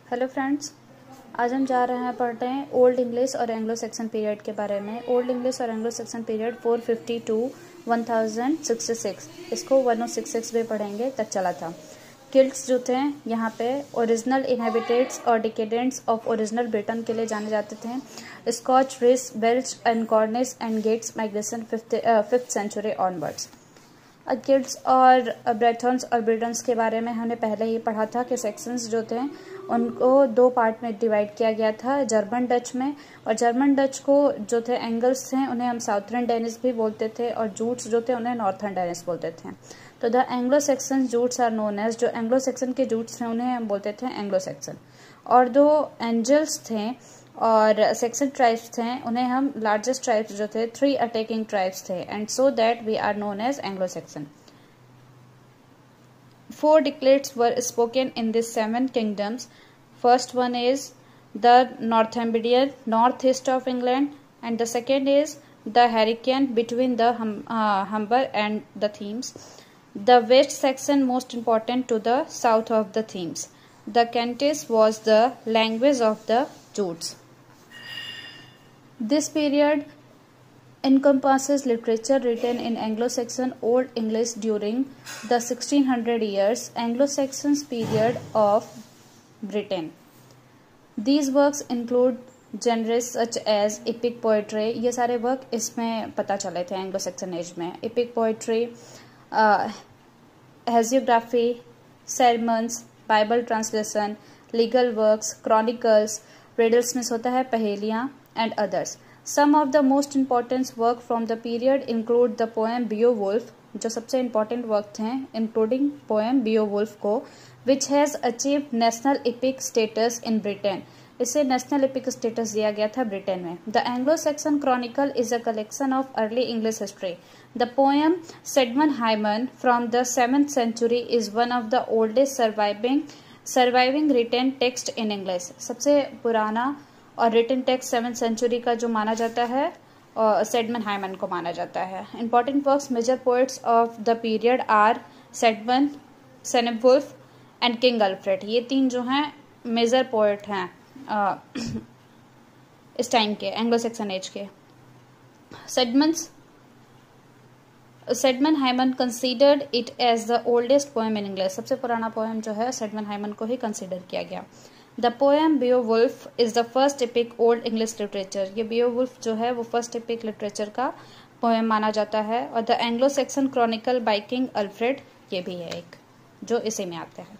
Hello friends, आज हम जा रहे हैं पढ़ते हैं ओल्ड इंग्लिश और एंग्लो सेक्सन पीरियड के बारे में। ओल्ड इंग्लिश और एंग्लो सेक्सन पीरियड 450 टू 1066, इसको 1066 भी पढ़ेंगे तक चला था। किल्ट्स जो थे यहाँ पे ओरिजिनल इनहेबिटेट्स और डिकेडेंट्स ऑफ ओरिजिनल ब्रिटेन के लिए जाने जाते थे। Scots, Irish, Welsh and Cornish and Gaels migration fifth century onwards. Celts और ब्रेथन्स और ब्रिटन्स के बारे में हमने पहले ही पढ़ा था कि सेक्शंस जो थे उनको दो पार्ट में डिवाइड किया गया था, जर्मन डच में। और जर्मन डच को जो थे एंगल्स थे उन्हें हम साउथर्न डेनिश भी बोलते थे, और जूट्स जो थे उन्हें नॉर्थर्न डेनिश बोलते थे। तो the Anglo Saxon Jutes are known as, जो एंग्लो सेक्सन के जूट्स थे उन्हें हम बोलते थे एंग्लो सेक्सन। और दो एंजल्स थे और सेक्सन ट्राइब्स थे उन्हें हम लार्जेस्ट ट्राइब्स जो थे 3 अटैकिंग ट्राइब्स थे, and so that we are known as Anglo Saxon. 4 dialects were spoken in these 7 kingdoms. First one is the Northumbrian, northeast of England, and the second is the Hyrcanian between the Humber and the Thames. The West Saxon, most important to the south of the Thames. The Kentish was the language of the Jutes. This period encompasses literature written in Anglo-Saxon Old English during the 1600 years Anglo-Saxon period of Britain. These works include genres such as epic poetry. ये सारे work इसमें पता चले थे Anglo-Saxon as में। epic poetry, hagiography, sermons, Bible translation, legal works, chronicles, riddles में होता है पहेलियाँ, and others. Some of the most important work from the period include the poem Beowulf, जो सबसे important वर्क थे including poem Beowulf को, which has achieved national epic status in Britain. इसे national epic status दिया गया था Britain में। The Anglo-Saxon Chronicle is a collection of early English history. The poem Sedmon Hyman from the 7th century is one of the oldest surviving written text in English. सबसे पुराना और written text 7th century का जो माना जाता है और सेडमन hymen को माना जाता है। Important works major poets of the period are Caedmon, Cynewulf and King Alfred. ये 3 जो हैं मेजर पोइट हैं इस टाइम के एंग्लो सेक्सन एज के। Caedmon hymn considered it as the oldest poem in English. सबसे पुराना पोएम जो है सेडमन हाइमन को ही कंसीडर किया गया। The poem Beowulf is the first epic old English literature. ये Beowulf जो है वो फर्स्ट epic literature का पोएम माना जाता है। और the Anglo Saxon chronicle by king Alfred, ये भी है एक जो इसी में आते हैं।